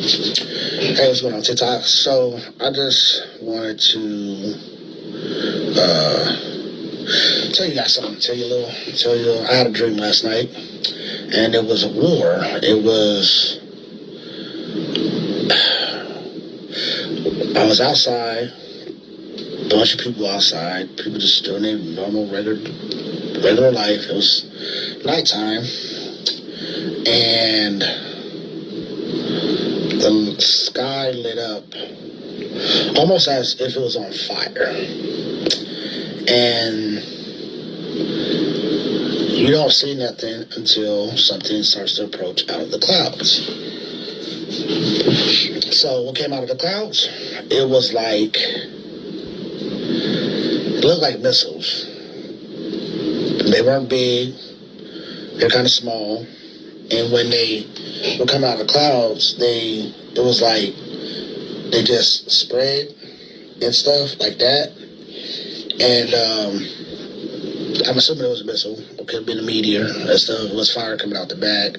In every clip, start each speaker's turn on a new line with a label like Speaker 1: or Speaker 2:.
Speaker 1: Hey, what's going on, TikTok? So, I just wanted to tell you guys something. Tell you. I had a dream last night, and it was a war. I was outside, bunch of people outside, people just doing their normal, regular life. It was nighttime, and the sky lit up almost as if it was on fire. And you don't see nothing until something starts to approach out of the clouds. So what came out of the clouds? It looked like missiles. They weren't big. They're kind of small. And when they would come out of the clouds, it was like they just spread and stuff like that. And I'm assuming it was a missile. It could have been a meteor and stuff. It was fire coming out the back.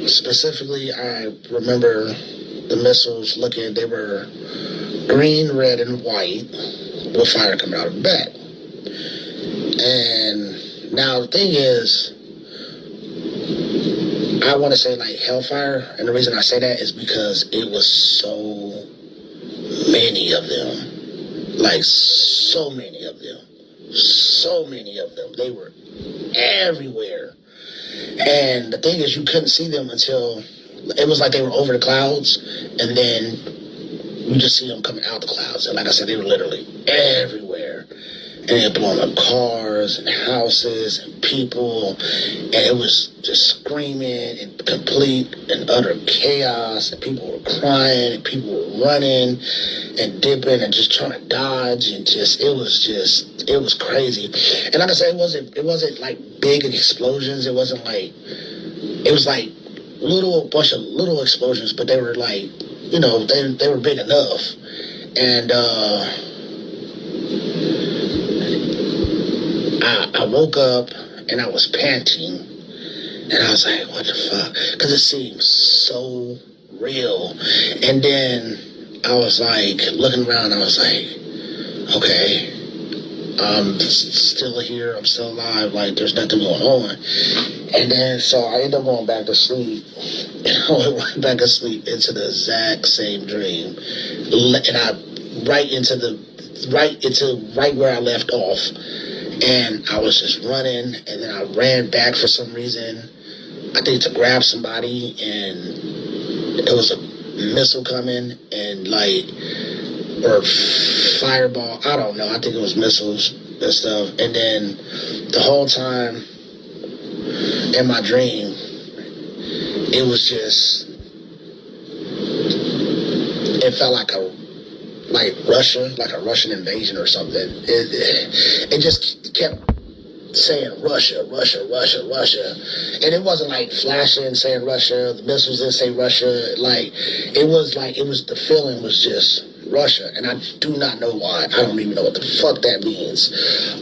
Speaker 1: Specifically, I remember the missiles they were green, red, and white with fire coming out of the back. And now the thing is, I want to say like hellfire, and the reason I say that is because it was so many of them. Like, so many of them. So many of them. They were everywhere. And the thing is, you couldn't see them until it was like they were over the clouds, and then you just see them coming out the clouds. And like I said, they were literally everywhere. And it blowing up cars and houses and people, and it was just screaming and complete and utter chaos, and people were crying and people were running and dipping and just trying to dodge, and it was crazy. And like I said, it wasn't like big explosions. It was like bunch of little explosions, but they were like, they were big enough. And I woke up and I was panting, and I was like, what the fuck? Because it seemed so real. And then I was like, looking around, I was like, okay, I'm still here, I'm still alive, like, there's nothing going on. And then, so I ended up going back to sleep, and I went back to sleep into the exact same dream. And I, right where I left off. And I was just running, and then I ran back for some reason, I think to grab somebody, and it was a missile coming, and or fireball, I don't know, I think it was missiles and stuff. And then the whole time in my dream, it was just, it felt like Russia, like a Russian invasion or something. It just kept saying Russia, Russia, Russia, Russia. And it wasn't like flashing saying Russia, the missiles didn't say Russia. The feeling was just Russia. And I do not know why. I don't even know what the fuck that means.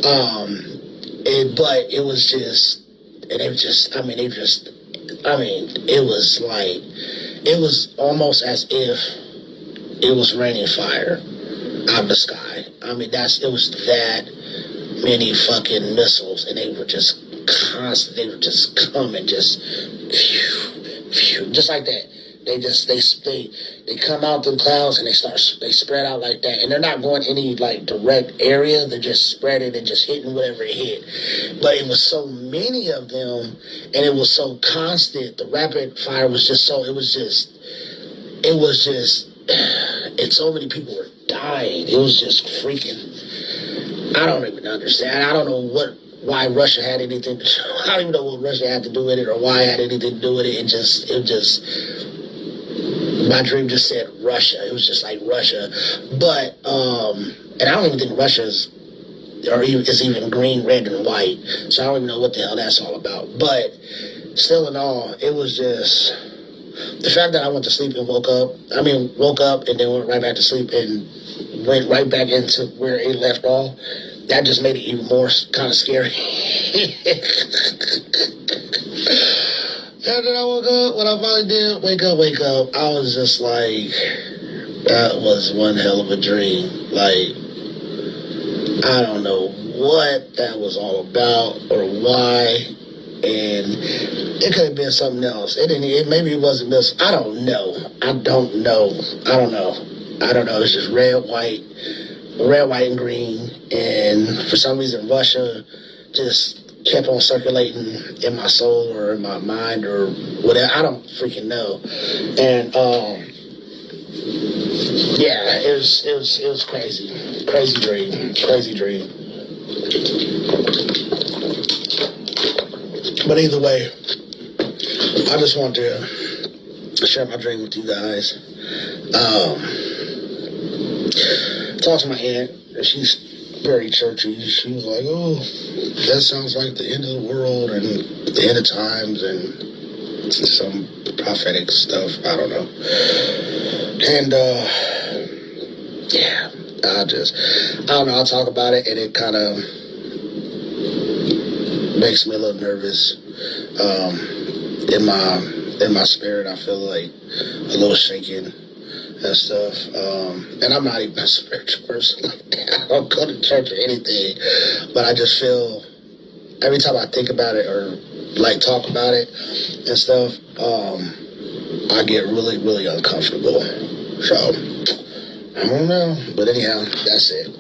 Speaker 1: But it was just, and it was almost as if it was raining fire out of the sky. It was that many fucking missiles, and they were just constant. They were just coming, just just like that. They come out the clouds and they spread out like that, and they're not going any like direct area. They're just spreading and just hitting whatever it hit. But it was so many of them, and it was so constant. The rapid fire was just so. It was just. And so many people were dying. It was just freaking. I don't even understand. I don't know why Russia had anything. I don't even know what Russia had to do with it, or why it had anything to do with it. My dream just said Russia. It was just like Russia, but and I don't even think Russia is even green, red, and white. So I don't even know what the hell that's all about. But still, in all, it was just. The fact that I went to sleep and woke up and then went right back to sleep and went right back into where it left off, that just made it even more kind of scary. And then I woke up, when I finally did wake up, I was just like, that was one hell of a dream. Like, I don't know what that was all about or why. And it could have been something else. Maybe it wasn't this. I don't know. It's just red, white, and green. And for some reason, Russia just kept on circulating in my soul or in my mind or whatever. I don't freaking know. And yeah, it was crazy dream. But either way, I just want to share my dream with you guys. Talked to my aunt. She's very churchy. She was like, "Oh, that sounds like the end of the world and the end of times and some prophetic stuff. I don't know." And yeah, I don't know. I'll talk about it, and it kind of makes me a little nervous. In my spirit, I feel like a little shaken and stuff. And I'm not even a spiritual person like that. I don't go to church or anything, but I just feel every time I think about it or like talk about it and stuff, I get really, really uncomfortable. So I don't know, but anyhow, that's it.